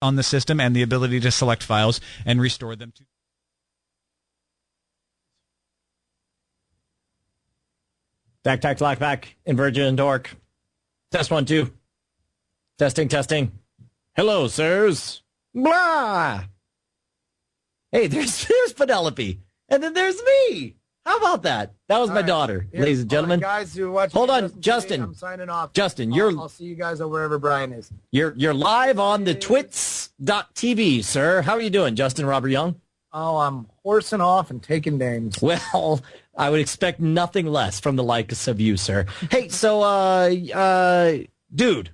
on the system and the ability to select files and restore them to. Back, in Virgin and Dork. Test 1, 2. Testing. Hello, sirs. Blah. Hey, there's Penelope. And then there's me. How about that? That was my daughter, ladies and gentlemen. Guys who watch. Hold on, Justin. I'm signing off. Justin, I'll see you guys over wherever Brian is. You're live on the twits.tv, sir. How are you doing, Justin Robert Young? Oh, I'm horsing off and taking names. Well, I would expect nothing less from the likes of you, sir. Hey, so, dude,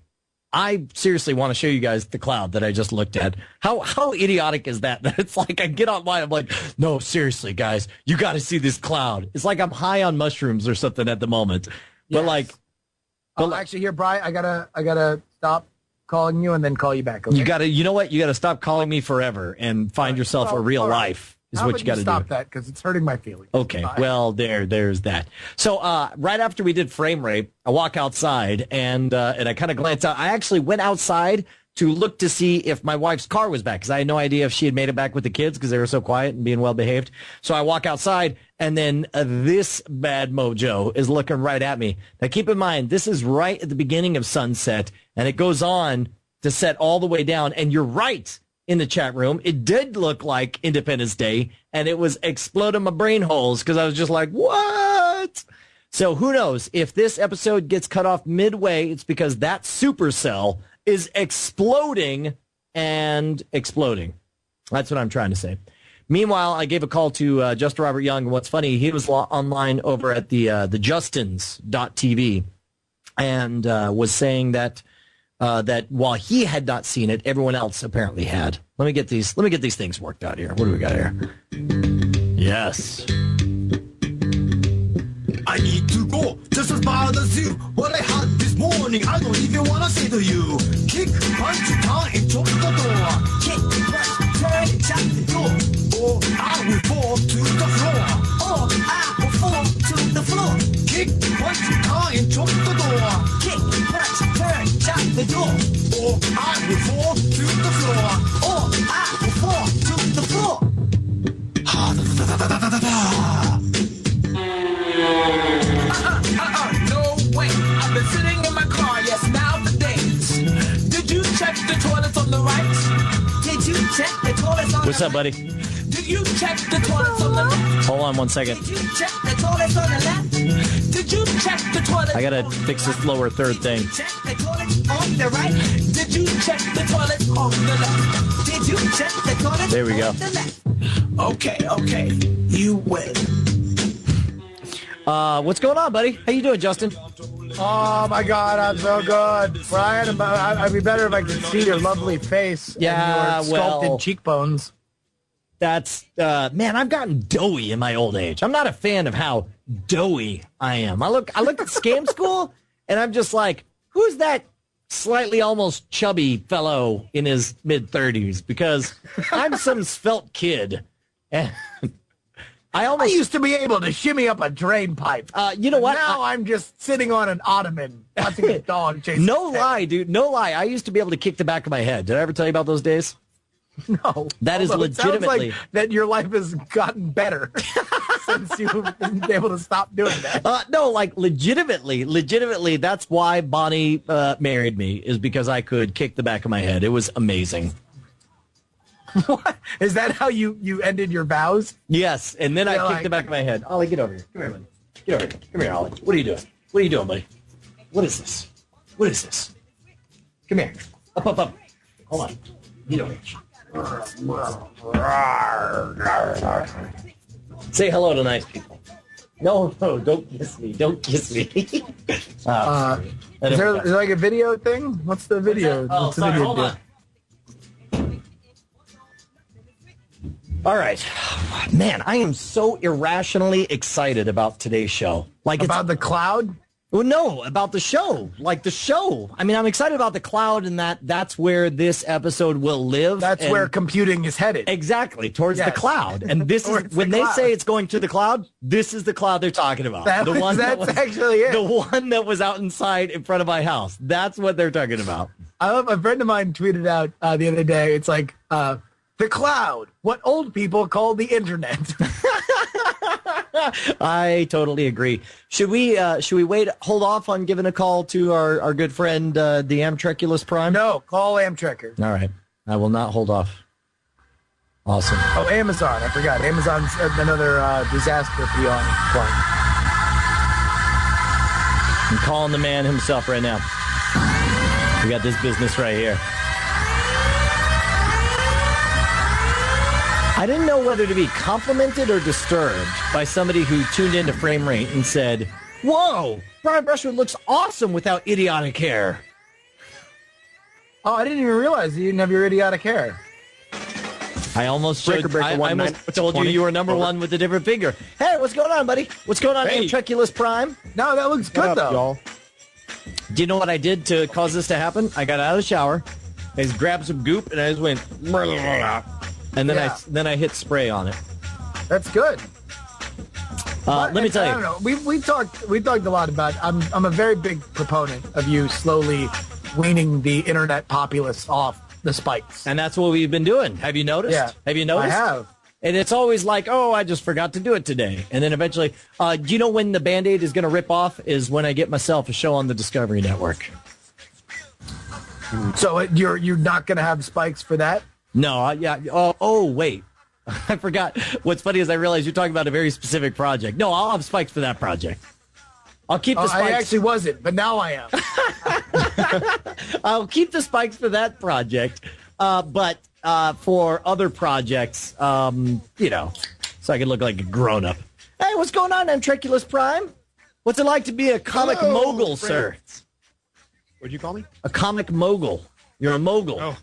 I seriously want to show you guys the cloud that I just looked at. How idiotic is that? It's like I get online, I'm like, no, seriously, guys, you got to see this cloud. It's like I'm high on mushrooms or something at the moment. Yes. Actually, here, Brian, I gotta stop calling you and then call you back. Okay? You know what? You gotta stop calling me forever and find yourself a real life. Is what you got to do. Stop that because it's hurting my feelings. Okay, bye. Well, there's that. So right after we did frame rape, I walk outside and I kind of glance out. I actually went outside to look to see if my wife's car was back because I had no idea if she had made it back with the kids because they were so quiet and being well behaved. So I walk outside and then this bad mojo is looking right at me. Now keep in mind, this is right at the beginning of sunset and it goes on to set all the way down. And you're right. In the chat room, it did look like Independence Day, and it was exploding my brain holes because I was just like, what? So who knows? If this episode gets cut off midway, it's because that supercell is exploding and exploding. That's what I'm trying to say. Meanwhile, I gave a call to Justin Robert Young. What's funny, he was online over at the Justins.tv and was saying that while he had not seen it, everyone else apparently had. Let me get these things worked out here. What do we got here? Yes. I need to go just as bad as you. What I had this morning, I don't even wanna say to you. Kick, punch, turn, and chop the door. Kick, punch, turn, and chop the door. Or I will fall to the floor. Or I will fall to the floor. Kick, punch, turn, and chop the door. Kick, punch, turn, chop the door. Or I will fall to the floor. Or I will fall to the floor. Ha da da da da da da da. No way. I've been sitting in my car, yes, now for days. Did you check the toilets on the right? Did you check the toilets on the right? What's up, buddy? Did you check the toilets on the left? Hold on one second. Did you check the toilets on the left? Did you check the toilets? I gotta fix this lower third thing. Check the toilets on the right? Did you check the toilets on the left? Did you check the toilets there we go. on the left? Okay. You win. What's going on, buddy? How you doing, Justin? Oh my God, I'm so good, Brian. I'd be better if I could see your lovely face. Yeah, and your sculpted cheekbones. That's man, I've gotten doughy in my old age. I'm not a fan of how doughy I am. I look at Scam School, and I'm just like, who's that slightly almost chubby fellow in his mid-30s? Because I'm some svelte kid, and I used to be able to shimmy up a drain pipe. You know what? Now I'm just sitting on an ottoman watching a dog chase. No lie, dude. No lie. I used to be able to kick the back of my head. Did I ever tell you about those days? No. That is legitimately. It sounds like that your life has gotten better since you've been able to stop doing that. No, like legitimately, that's why Bonnie married me, is because I could kick the back of my head. It was amazing. What? Is that how you ended your vows? Yes, and then I kicked the back of my head. Ollie, get over here. Come here, buddy. Get over here. Come here, Ollie. What are you doing? What are you doing, buddy? What is this? What is this? Come here. Up. Hold on. Get over here. Say hello to nice people. No, don't kiss me. Don't kiss me. Is there like a video thing? What's the video? What's the sorry, video hold on. All right. Man, I am so irrationally excited about today's show. Like about the cloud? Well, no, about the show. Like the show. I mean, I'm excited about the cloud and that's where this episode will live. That's where computing is headed. Exactly, towards the cloud. And this is when they say it's going to the cloud, this is the cloud they're talking about. That's actually it. The one that was out inside in front of my house. That's what they're talking about. I love a friend of mine tweeted out the other day. It's like the cloud, what old people call the internet. I totally agree. Should we hold off on giving a call to our good friend the Amtreculus Prime? No, call Amtrekker. All right, I will not hold off. Awesome. Oh, Amazon. I forgot. Amazon's another disaster beyond client. I'm calling the man himself right now. We got this business right here. I didn't know whether to be complimented or disturbed by somebody who tuned into Frame Rate and said, "Whoa, Brian Brushwood looks awesome without idiotic hair." Oh, I didn't even realize you didn't have your idiotic hair. I almost Breaker, showed, breaker, I 1, almost 9, told you 20. you were number one with a different finger. Hey, what's going on, buddy? What's going on, Hey. Amtreculus Prime? No, that looks good, What up, though. y'all? Do you know what I did to cause this to happen? I got out of the shower, I just grabbed some goop, and I just went, and then Yeah. I hit spray on it. That's good. Let me tell I you. don't know. We talked a lot about. I'm a very big proponent of you slowly weaning the internet populace off the spikes. And that's what we've been doing. Have you noticed? Yeah. Have you noticed? I have. And it's always like, oh, I just forgot to do it today. And then eventually, do you know when the Band-Aid is going to rip off? Is when I get myself a show on the Discovery Network. So you're not going to have spikes for that? No, yeah. Oh, wait. I forgot. What's funny is I realized you're talking about a very specific project. No, I'll have spikes for that project. I'll keep the spikes. I actually wasn't, but now I am. I'll keep the spikes for that project. But for other projects, so I can look like a grown-up. Hey, what's going on, Amtreculus Prime? What's it like to be a comic mogul, sir? What'd you call me? A comic mogul. You're a mogul. Oh,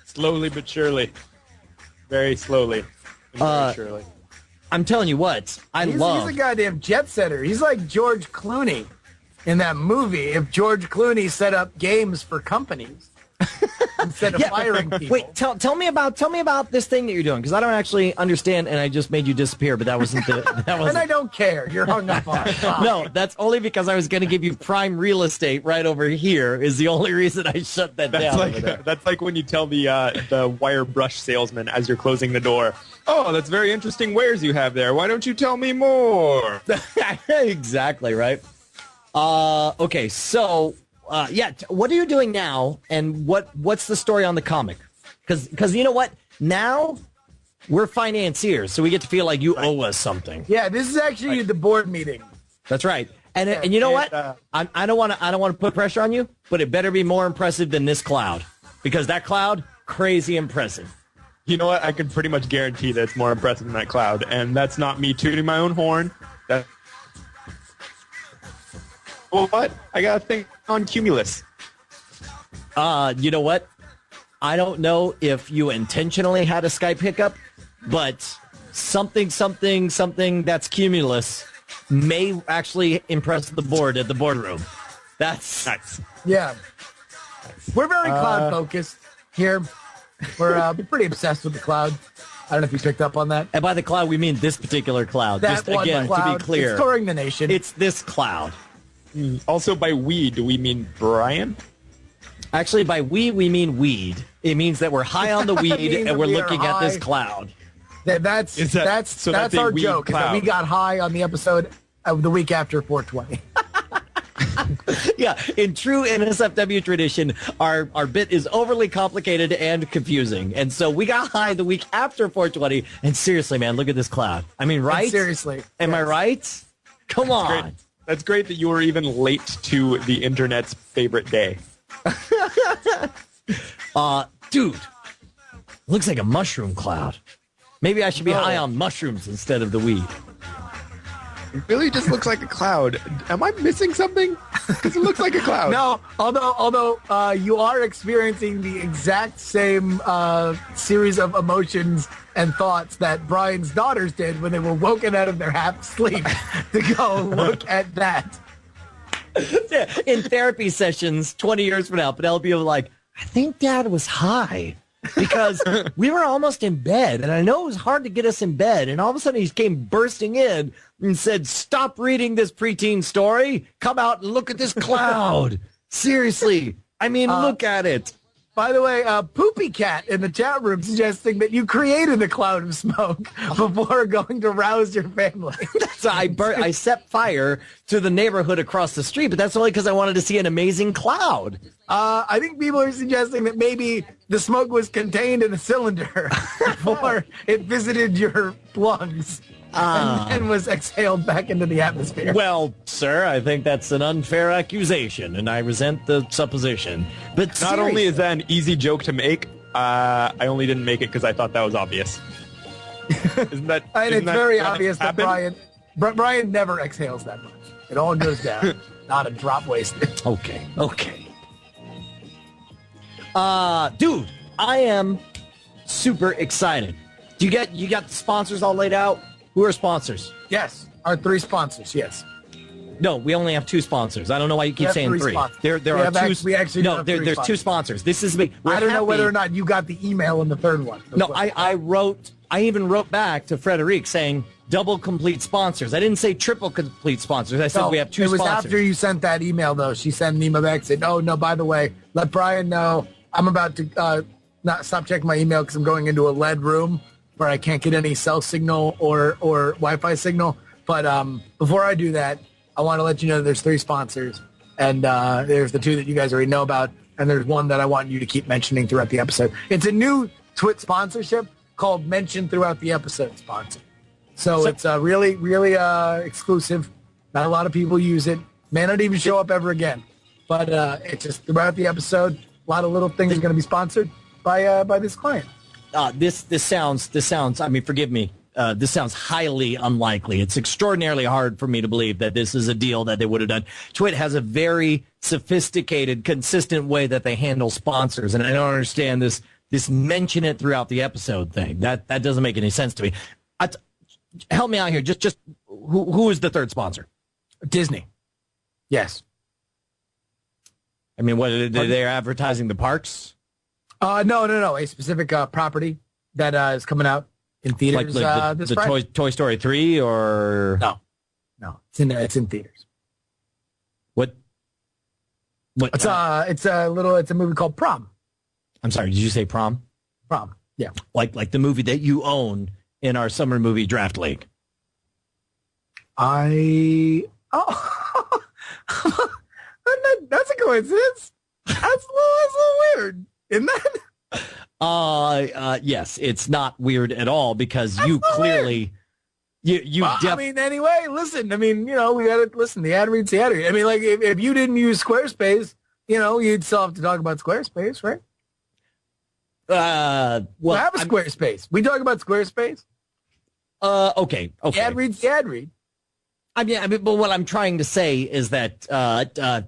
slowly but surely. Very slowly. And very surely. I'm telling you what, He's a goddamn jet setter. He's like George Clooney in that movie. If George Clooney set up games for companies instead of firing people. Wait, tell me about this thing that you're doing, because I don't actually understand, and I just made you disappear. But that wasn't the. That wasn't. And I don't care. You're hung up on it. No, that's only because I was going to give you prime real estate right over here. Is the only reason I shut that down. Over there. That's like when you tell the wire brush salesman as you're closing the door, "Oh, that's very interesting wares you have there. Why don't you tell me more?" Exactly right. Okay, so what are you doing now, and what's the story on the comic? Because you know what, now we're financiers, so we get to feel like you owe us something. Yeah, this is actually the board meeting. That's right. And you know what? I don't want to put pressure on you, but it better be more impressive than this cloud, because that cloud, crazy impressive. You know what? I can pretty much guarantee that it's more impressive than that cloud, and that's not me tooting my own horn. Well, what? I got a thing on Cumulus. You know what? I don't know if you intentionally had a Skype hiccup, but something that's Cumulus may actually impress the board at the boardroom. That's Nice. Yeah. We're very cloud focused here. We're pretty obsessed with the cloud. I don't know if you picked up on that. And by the cloud, we mean this particular cloud. That Just one again, cloud, to be clear, it's touring the nation. it's this cloud. Also, by we, do we mean Brian? Actually, by we mean weed. It means that we're high on the weed means and that we're we are looking at this high. cloud. That's that's a our weed joke. Is that we cloud. got high on the episode of the week after 420. Yeah, in true NSFW tradition, our bit is overly complicated and confusing. And so we got high the week after 420. And seriously, man, look at this cloud. I mean, right? And seriously. Am I right? Come on. Great. That's great that you were even late to the internet's favorite day. Dude, looks like a mushroom cloud. Maybe I should be high on mushrooms instead of the weed. It really just looks like a cloud. Am I missing something? Because it looks like a cloud. No, although you are experiencing the exact same series of emotions and thoughts that Brian's daughters did when they were woken out of their half sleep to go look at that. Yeah, in therapy sessions 20 years from now, Penelope will be like, I think Dad was high because we were almost in bed, and I know it was hard to get us in bed, and all of a sudden he came bursting in and said, stop reading this preteen story. Come out and look at this cloud. Seriously, I mean, look at it. By the way, Poopy Cat in the chat room suggesting that you created the cloud of smoke before going to rouse your family. So I set fire to the neighborhood across the street, but that's only because I wanted to see an amazing cloud. I think people are suggesting that maybe the smoke was contained in a cylinder before it visited your lungs and was exhaled back into the atmosphere. Well, sir, I think that's an unfair accusation, and I resent the supposition. But Not only is that an easy joke to make, I only didn't make it because I thought that was obvious. Isn't that? And isn't it's very what obvious that happened? Brian never exhales that much. It all goes down. Not a drop wasted. Okay. Dude, I am super excited. You got the sponsors all laid out? Who are sponsors? Yes, our 3 sponsors. Yes. No, we only have 2 sponsors. I don't know why you keep have saying 3 3. sponsors. There We are have 2. we actually no, have there's 3 2 sponsors. sponsors. This is me. I don't know whether or not you got the email in the third one. No, I even wrote back to Frederic saying double complete sponsors. I didn't say triple complete sponsors. I said we have 2 sponsors. It was sponsors. after you sent that email, though. She sent an email back and said, oh, no, by the way, let Brian know I'm about to not stop checking my email because I'm going into a lead room where I can't get any cell signal or Wi-Fi signal. But before I do that, I want to let you know that there's 3 sponsors. And there's the 2 that you guys already know about. And there's one that I want you to keep mentioning throughout the episode. It's a new Twit sponsorship called Mention Throughout the Episode sponsor. So it's really, really exclusive. Not a lot of people use it. May not even show up ever again. But it's just throughout the episode, a lot of little things are going to be sponsored by this client. This sounds, I mean, forgive me. This sounds highly unlikely. It's extraordinarily hard for me to believe that this is a deal that they would have done. Twit has a very sophisticated, consistent way that they handle sponsors, and I don't understand this mention it throughout the episode thing. That doesn't make any sense to me. Help me out here. Just who is the third sponsor? Disney. Yes. I mean, what they're advertising the parks? No. A specific property that is coming out in theaters like this the Friday. Toy Story 3 or No. It's in theaters. What? It's a movie called Prom. I'm sorry. Did you say Prom? Prom. Yeah. Like the movie that you own in our summer movie draft league. That's a coincidence. That's a little weird, isn't that? Yes, it's not weird at all because you clearly, anyway, listen. I mean, we got to listen. The ad reads the ad read. I mean, like if you didn't use Squarespace, you'd still have to talk about Squarespace, right? Well, have a Squarespace. We talk about Squarespace. Okay. The ad reads the ad read. I mean, but what I'm trying to say is that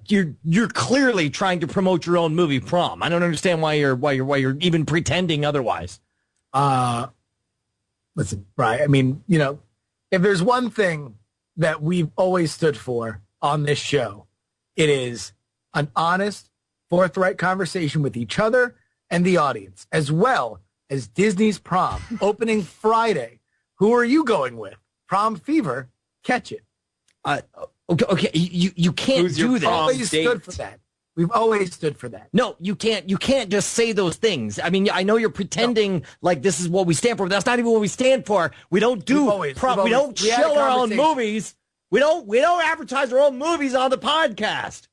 you're clearly trying to promote your own movie, Prom. I don't understand why you're even pretending otherwise. Listen, Brian. I mean, if there's one thing that we've always stood for on this show, it is an honest, forthright conversation with each other and the audience, as well as Disney's Prom opening Friday. Who are you going with? Prom Fever. Catch it. Okay. You can't do that. Always stood for that. We've always stood for that. No, you can't. You can't just say those things. I mean, I know you're pretending like this is what we stand for, but that's not even what we stand for. We don't do prom. We don't shill our own movies. We don't advertise our own movies on the podcast.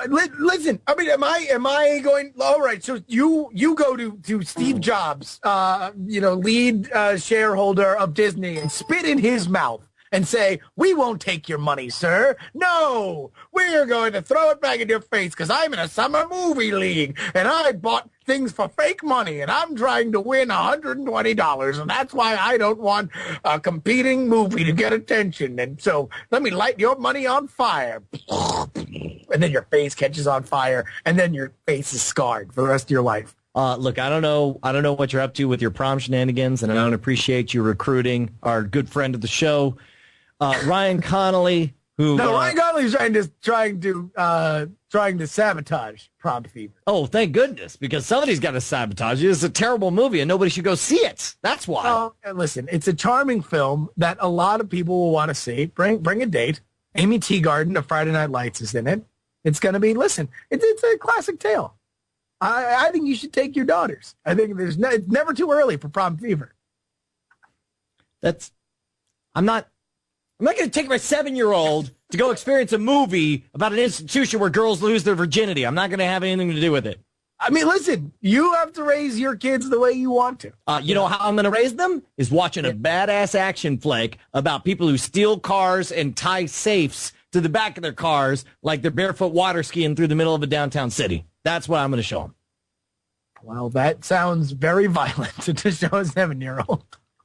Listen, I mean, am I going? All right, so you go to Steve Jobs, lead shareholder of Disney, and spit in his mouth and say, "We won't take your money, sir. No, we're going to throw it back in your face because I'm in a summer movie league and I bought things for fake money and I'm trying to win $120 and that's why I don't want a competing movie to get attention. And so let me light your money on fire." And then your face catches on fire and then your face is scarred for the rest of your life. Look, I don't know what you're up to with your prom shenanigans, and I don't appreciate you recruiting our good friend of the show, Ryan Connolly, who Ryan Connolly's trying to sabotage Prom Fever. Oh, thank goodness, because somebody's got to sabotage it. It's a terrible movie, and nobody should go see it. That's why. Oh, and listen, it's a charming film that a lot of people will want to see. Bring a date. Amy Teagarden of Friday Night Lights is in it. It's going to be, listen, it's a classic tale. I think you should take your daughters. I think it's never too early for prom fever. I'm not going to take my 7-year-old to go experience a movie about an institution where girls lose their virginity. I'm not going to have anything to do with it. I mean, listen, you have to raise your kids the way you want to. You know how I'm going to raise them? Is watching a badass action flick about people who steal cars and tie safes to the back of their cars like they're barefoot water skiing through the middle of a downtown city. That's what I'm going to show them. Well, that sounds very violent to show a 7-year-old.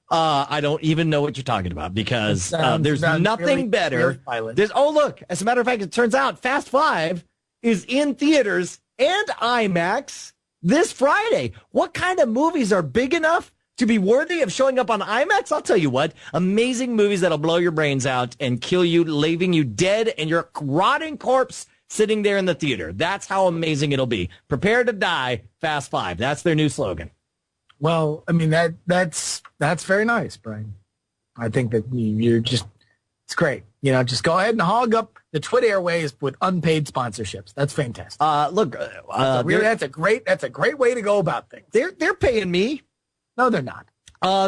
I don't even know what you're talking about because there's nothing really, better. Really Look, as a matter of fact, it turns out Fast 5 is in theaters and IMAX this Friday. What kind of movies are big enough to be worthy of showing up on IMAX? I'll tell you what, amazing movies that'll blow your brains out and kill you, leaving you dead and your rotting corpse sitting there in the theater. That's how amazing it'll be. Prepare to die, Fast 5. That's their new slogan. Well, I mean, that's very nice, Brian. I think that you're just, it's great. You know, just go ahead and hog up the Twitter airways with unpaid sponsorships. That's fantastic. That's a great way to go about things. They're paying me. No, they're not.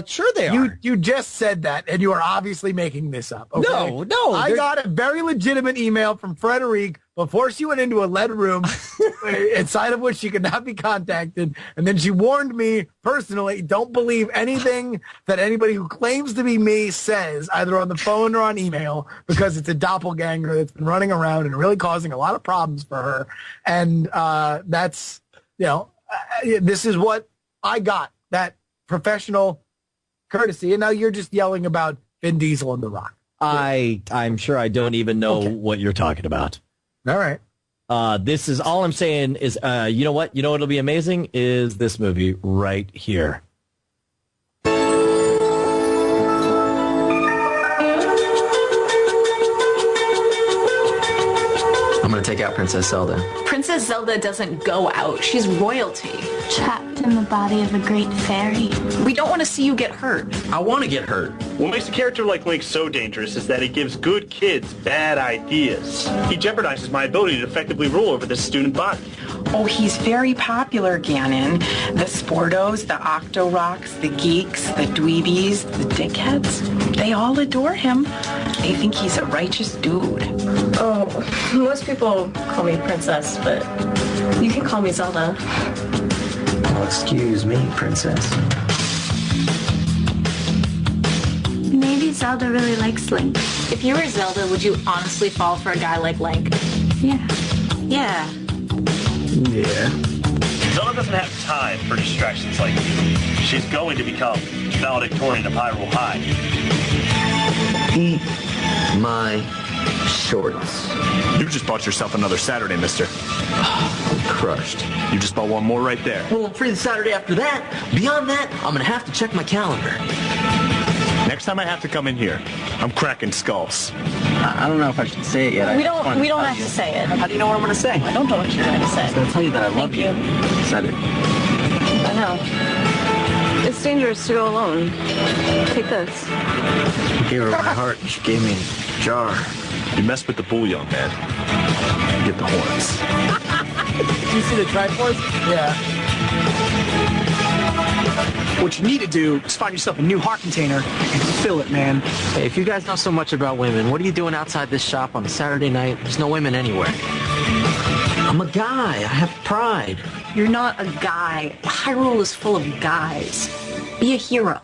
Sure they are. You just said that, and you are obviously making this up. Okay? No. I got a very legitimate email from Frederique before she went into a lead room, inside of which she could not be contacted. And then she warned me personally, don't believe anything that anybody who claims to be me says, either on the phone or on email, because it's a doppelganger that's been running around and really causing a lot of problems for her. And that's, this is what I got, that professional courtesy. And now you're just yelling about Vin Diesel and The Rock. I'm sure I don't even know what you're talking about. All right. This is all I'm saying is, you know what? You know what'll be amazing is this movie right here. I'm going to take out Princess Zelda. Princess Zelda doesn't go out. She's royalty. Trapped in the body of a great fairy. We don't want to see you get hurt. I want to get hurt. What makes a character like Link so dangerous is that he gives good kids bad ideas. He jeopardizes my ability to effectively rule over this student body. Oh, he's very popular, Ganon. The Sportos, the Octorocks, the Geeks, the Dweebies, the Dickheads, they all adore him. They think he's a righteous dude. Oh, most people call me Princess, but you can call me Zelda. Well, excuse me, Princess. Maybe Zelda really likes Link. If you were Zelda, would you honestly fall for a guy like Link? Yeah. Yeah. Yeah. Zelda doesn't have time for distractions like you. She's going to become valedictorian of Hyrule High. Eat my shorts. You just bought yourself another Saturday, mister. Crushed. You just bought one more right there. Well, I'm free the Saturday after that. Beyond that, I'm going to have to check my calendar. Next time I have to come in here, I'm cracking skulls. I don't know if I should say it yet. We don't have to say it. How do you know what I'm going to say? I don't know what you're going to say. I'm going to tell you that I love Thank you. Said it. I know. It's dangerous to go alone. Take this. I gave her my heart. She gave me a jar. You mess with the bull, young man. You get the horns. Did you see the Triforce? Yeah. What you need to do is find yourself a new heart container and fill it, man. Hey, if you guys know so much about women, what are you doing outside this shop on a Saturday night? There's no women anywhere. I'm a guy. I have pride. You're not a guy. Hyrule is full of guys. Be a hero.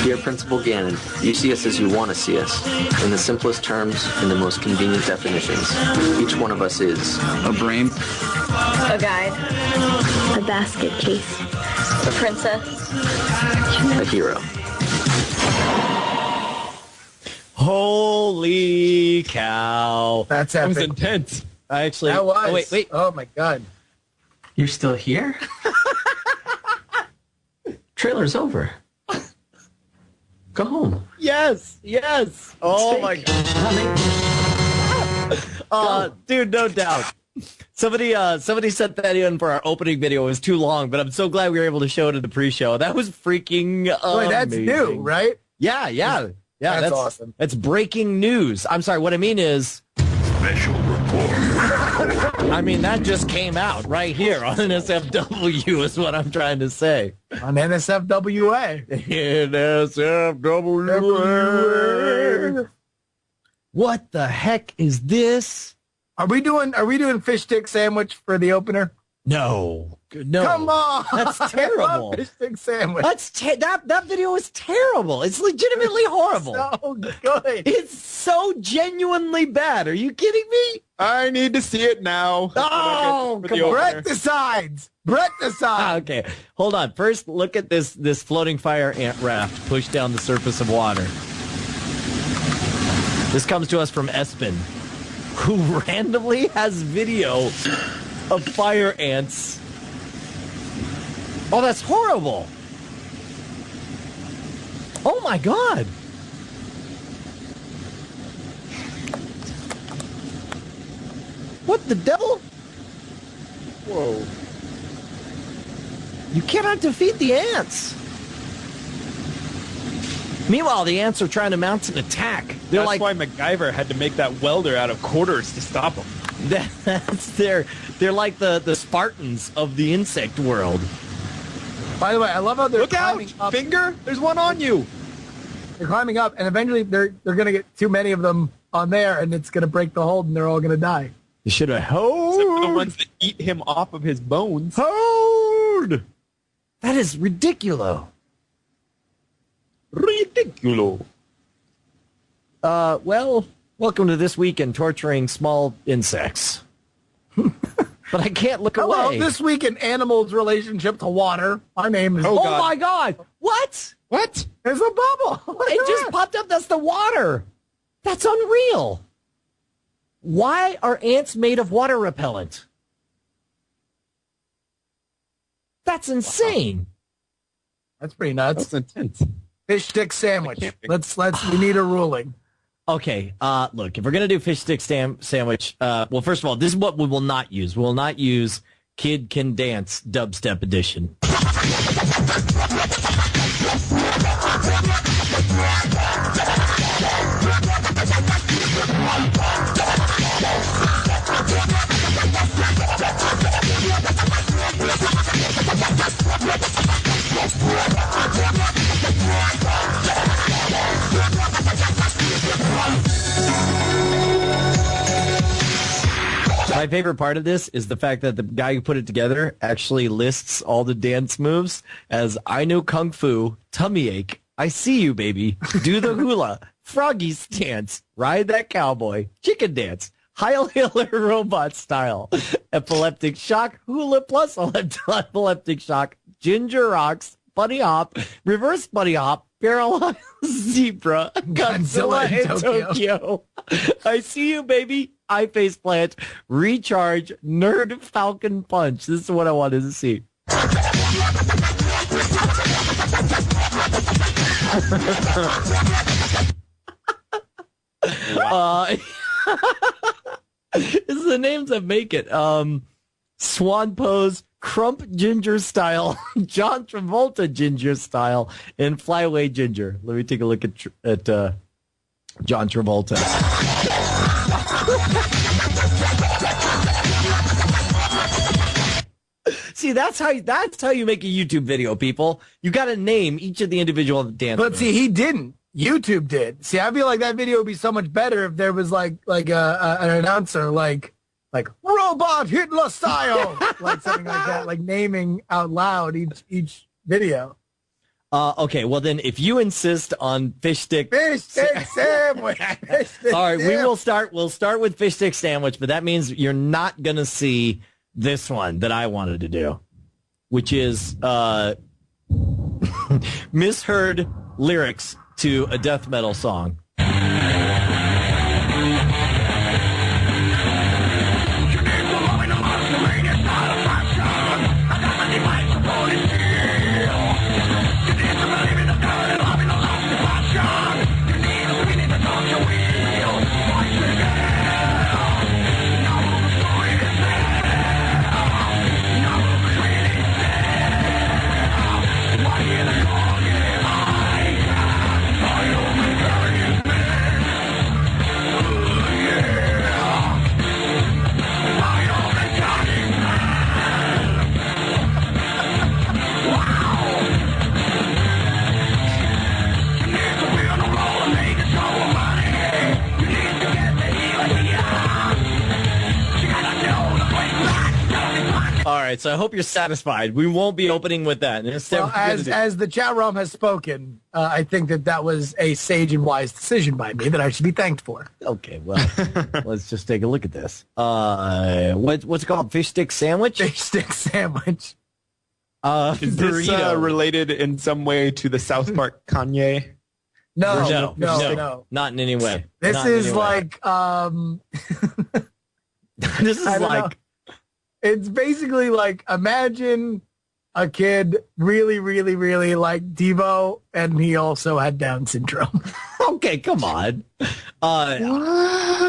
Dear Principal Gannon, you see us as you want to see us. In the simplest terms, in the most convenient definitions. Each one of us is a brain, A guide. A basket case. A princess. a hero. Holy cow. That's That was epic. intense. I actually... That was. Oh, wait. Oh, my God. You're still here? Trailer's over. Go home. Yes. Oh, my Steak. God. Dude, no doubt. Somebody sent that in for our opening video. It was too long, but I'm so glad we were able to show it in the pre-show. That was freaking Boy, that's amazing. new, right? Yeah. That's awesome. That's breaking news. I'm sorry, what I mean is... Special report. I mean, that just came out right here on NSFW is what I'm trying to say. On NSFWA. NSFWA. What the heck is this? Are we doing fish stick sandwich for the opener? No. Come on. That's terrible. Fish stick sandwich. That video is terrible. It's legitimately horrible. So good. It's so genuinely bad. Are you kidding me? I need to see it now. Oh, come on. Brett decides. Okay, hold on. First, look at this floating fire ant raft pushed down the surface of water. This comes to us from Espen, who randomly has video of fire ants. Oh, that's horrible. Oh, my God. What the devil? Whoa. You cannot defeat the ants. Meanwhile, the ants are trying to mount an attack. They're That's why MacGyver had to make that welder out of quarters to stop them. They're like the Spartans of the insect world. By the way, I love how they're Look out, climbing up. Finger! There's one on you. They're climbing up, and eventually they're going to get too many of them on there, and it's going to break the hold, and they're all going to die. You should have Except for the ones that eat him off of his bones. hold. That is ridiculous. Ridiculo. Well, welcome to This Week in Torturing Small Insects. But I can't look Hello, away. this week in animals' relationship to water. My name is... Oh, my God. What? What? There's a bubble. Look It at just that. popped up. That's the water. That's unreal. Why are ants made of water repellent? That's insane. That's pretty nuts. That's intense. Fish stick sandwich. We need a ruling. Okay, look, if we're going to do fish stick sandwich, well, first of all, this is what we will not use. We will not use Kid Can Dance Dubstep Edition. My favorite part of this is the fact that the guy who put it together actually lists all the dance moves as I know Kung Fu, tummy ache, I see you, baby, do the hula, froggy stance, ride that cowboy, chicken dance, Heil Hitler robot style, epileptic shock, hula plus epileptic shock, ginger rocks, bunny hop, reverse bunny hop, paralyzed zebra, Godzilla in Tokyo. I see you, baby. I face plant, recharge, nerd falcon punch. This is what I wanted to see. This is the names that make it. Swan pose, Crump Ginger style, John Travolta Ginger style, and Flyaway Ginger. Let me take a look at John Travolta. See, that's how you make a YouTube video, people. You got to name each of the individual dance. But see, he didn't. YouTube did. See, I feel like that video would be so much better if there was like an announcer like robot Hitler style, like something like that, like naming out loud each video. Okay, well then, if you insist on fish stick sandwich. All right, we'll start with fish stick sandwich, but that means you're not going to see this one that I wanted to do, which is misheard lyrics to a death metal song. All right, so I hope you're satisfied. We won't be opening with that. Well, as the chat room has spoken, I think that was a sage and wise decision by me that I should be thanked for. Okay, well, let's just take a look at this. What's it called? Fish stick sandwich? Fish stick sandwich. Is this related in some way to the South Park Kanye? No, not in any way. This is like, this is like. It's basically like, imagine a kid really, really, really like Devo, and he also had Down syndrome. Okay, come on.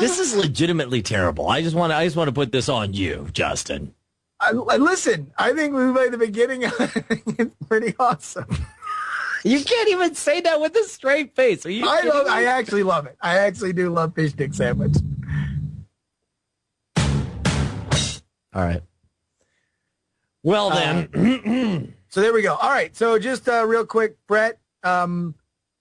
This is legitimately terrible. I just want to put this on you, Justin. Listen, I think we played the beginning. I think it's pretty awesome. You can't even say that with a straight face. Are you? I actually love it. I actually do love fish stick sandwich. All right. Well, then. So there we go. All right. So just real quick, Brett, we're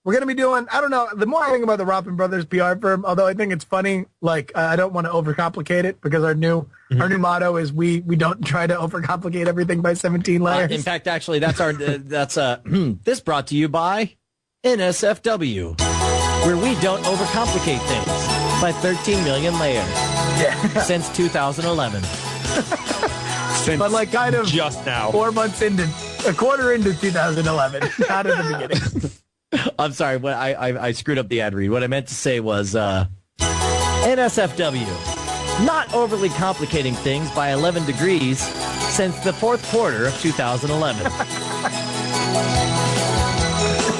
going to be doing, I don't know, the more I think about the Roppin Brothers PR firm, although I think it's funny, like, I don't want to overcomplicate it because our new motto is we don't try to overcomplicate everything by 17 layers. In fact, actually, that's this brought to you by NSFW, where we don't overcomplicate things by 13 million layers. Yeah. Since 2011. But like kind of just now, 4 months into, a quarter into 2011, not at the beginning. I'm sorry, I screwed up the ad read. What I meant to say was NSFW, not overly complicating things by 11 degrees since the fourth quarter of 2011.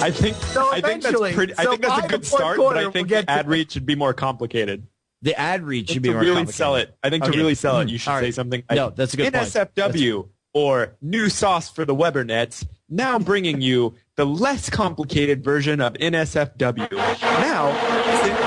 I think that's a good start, but I think the ad read should be more complicated. The ad read should be more really complicated. sell it. I think to really sell it, you should say something like, no, that's a good point. NSFW, or New Sauce for the Webernets, now bringing you the less complicated version of NSFW. Now, since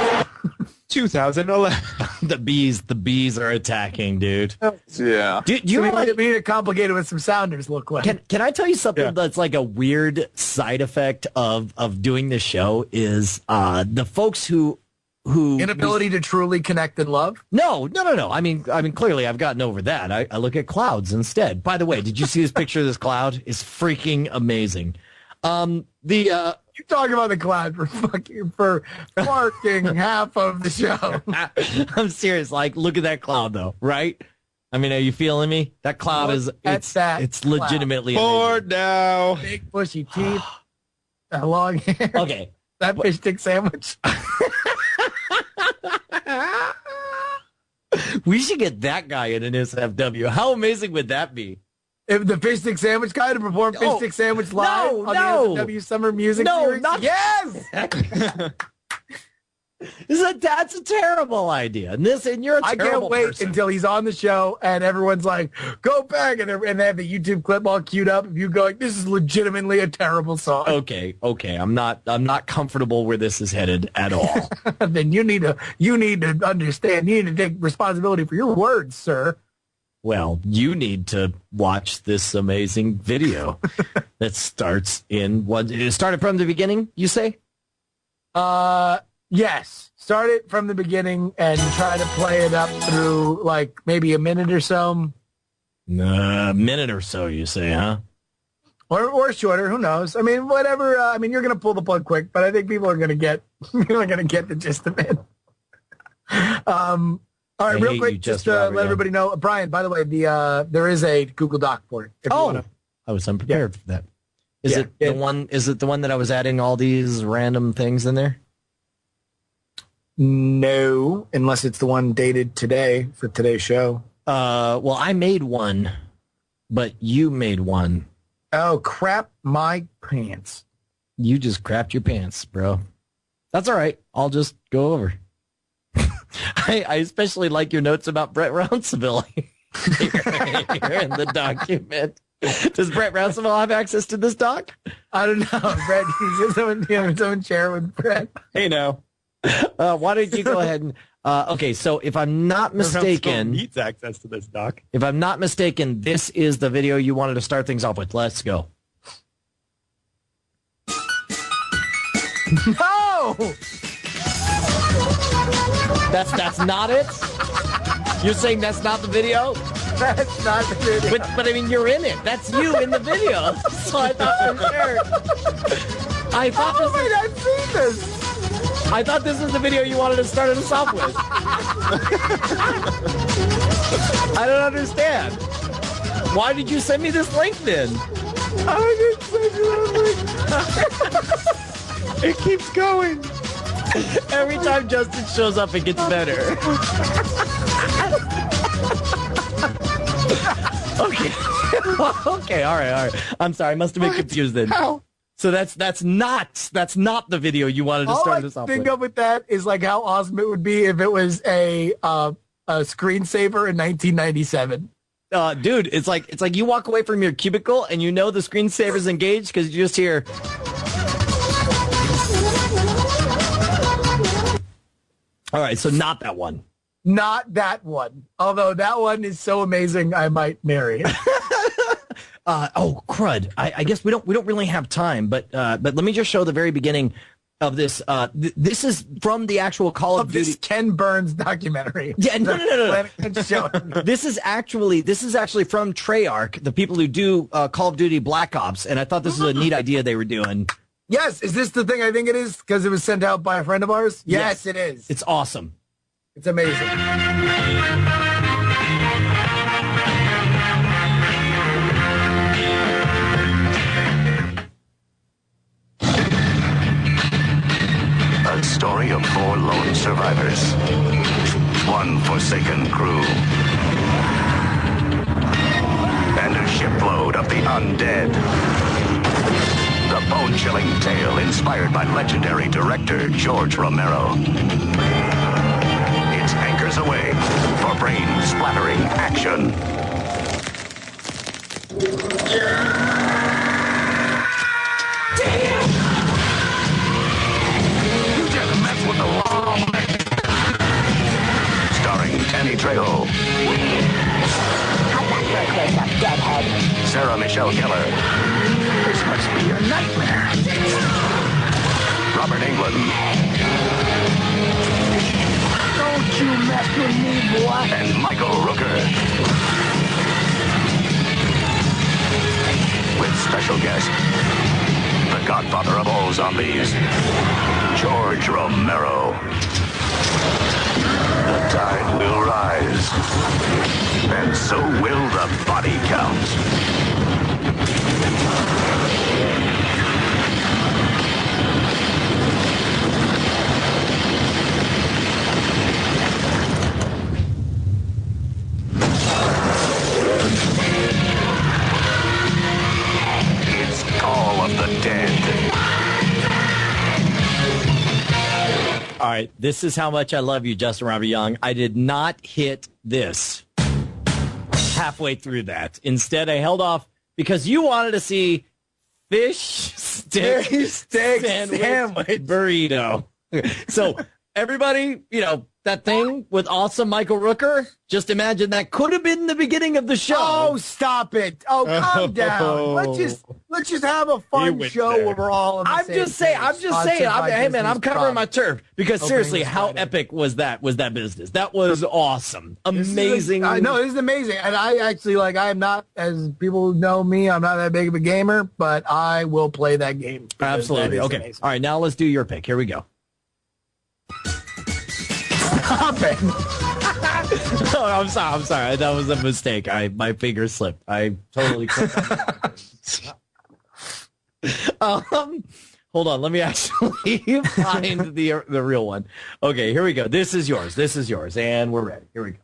2011. The bees are attacking, dude. Yeah. Do you want me to complicate it with some sounders real quick? Can I tell you something that's like a weird side effect of doing this show is the folks who inability to truly connect and love? No. I mean, clearly I've gotten over that. I look at clouds instead. By the way, did you see this picture of this cloud? It's freaking amazing. You're talking about the cloud for marking half of the show. I'm serious. Like, look at that cloud, though, right? I mean, are you feeling me? That cloud it's legitimately bored now. Big bushy teeth, that long hair. Okay, that fish stick sandwich. We should get that guy in an SFW. How amazing would that be? If the fish stick sandwich guy to perform fish stick sandwich live on the SFW Summer Music Series? Yes! That's a terrible idea. And you're a terrible I can't wait person. until he's on the show and everyone's like, go back, and they have the YouTube clip all queued up of you going, this is legitimately a terrible song. Okay. I'm not comfortable where this is headed at all. Then you need to understand. You need to take responsibility for your words, sir. Well, you need to watch this amazing video that starts in it started from the beginning, you say? Yes. Start it from the beginning and try to play it up through like maybe a minute or so. A minute or so, you say, huh? Or shorter, who knows? I mean, whatever. You're going to pull the plug quick, but I think people are going to get the gist of it. All right, real quick, just to let everybody know, Brian. By the way, there is a Google Doc for it. I was unprepared for that. Is it the one? Is it the one that I was adding all these random things in there? No, unless it's the one dated today for today's show. Well, I made one, but you made one. Oh, crap my pants. You just crapped your pants, bro. That's all right. I'll just go over. I especially like your notes about Brett Rounsaville here in the document. Does Brett Rounsaville have access to this doc? I don't know. Brett, someone share with Brett. Hey, no. Why don't you go ahead and... okay, so if I'm not mistaken... needs access to this doc. If I'm not mistaken, this is the video you wanted to start things off with. Let's go. No! That's not it? You're saying that's not the video? That's not the video. But I mean, you're in it. That's you in the video. So I thought for sure. I thought I've seen this. I thought this was the video you wanted to start us off with. I don't understand. Why did you send me this link then? I didn't send you that link. It keeps going. Every time Justin shows up, it gets better. Okay. Okay, all right. I'm sorry. I must have been confused then. How? So that's not the video you wanted to start us off with. All I think of with that is like how awesome it would be if it was a screensaver in 1997. Dude, it's like you walk away from your cubicle and you know the screensaver's engaged because you just hear. All right, so not that one. Not that one. Although that one is so amazing, I might marry it. Oh, crud. I guess we don't really have time, but let me just show the very beginning of this. This is from the actual Call of Duty. This Ken Burns documentary. Yeah, no. This is actually from Treyarch, the people who do Call of Duty Black Ops, and I thought this was a neat idea they were doing. Yes, is this the thing I think it is? Because it was sent out by a friend of ours? Yes, it is. It's awesome. It's amazing. A story of 4 lone survivors. One forsaken crew. And a shipload of the undead. The bone-chilling tale inspired by legendary director George Romero. It's anchors away for brain-splattering action. You just messed with the wrong man. Starring Danny Trejo. Come back for a close-up, deadhead. Sarah Michelle Gellar. This must be your nightmare. Robert Englund. Don't you mess with me, boy. And Michael Rooker. With special guest, the godfather of all zombies, George Romero. The tide will rise, and so will the body count. It's Call of the Dead. All right, this is how much I love you, Justin Robert Young. I did not hit this halfway through that. Instead, I held off because you wanted to see fish stick sandwich burrito. So everybody, that thing with awesome Michael Rooker? Just imagine that could have been the beginning of the show. Oh, stop it! Oh, calm down. Let's just have a fun show where we're all. I'm just saying. Hey man, I'm covering my turf because seriously, how epic was that? Was that business? That was awesome, amazing. I know this is amazing, and I actually I am not, as people know me, I'm not that big of a gamer, but I will play that game. Absolutely. Okay. Amazing. All right, now let's do your pick. Here we go. Stop it. Oh, I'm sorry. That was a mistake. My finger slipped. I totally clicked on hold on. Let me actually find the real one. Okay, here we go. This is yours. And we're ready. Here we go.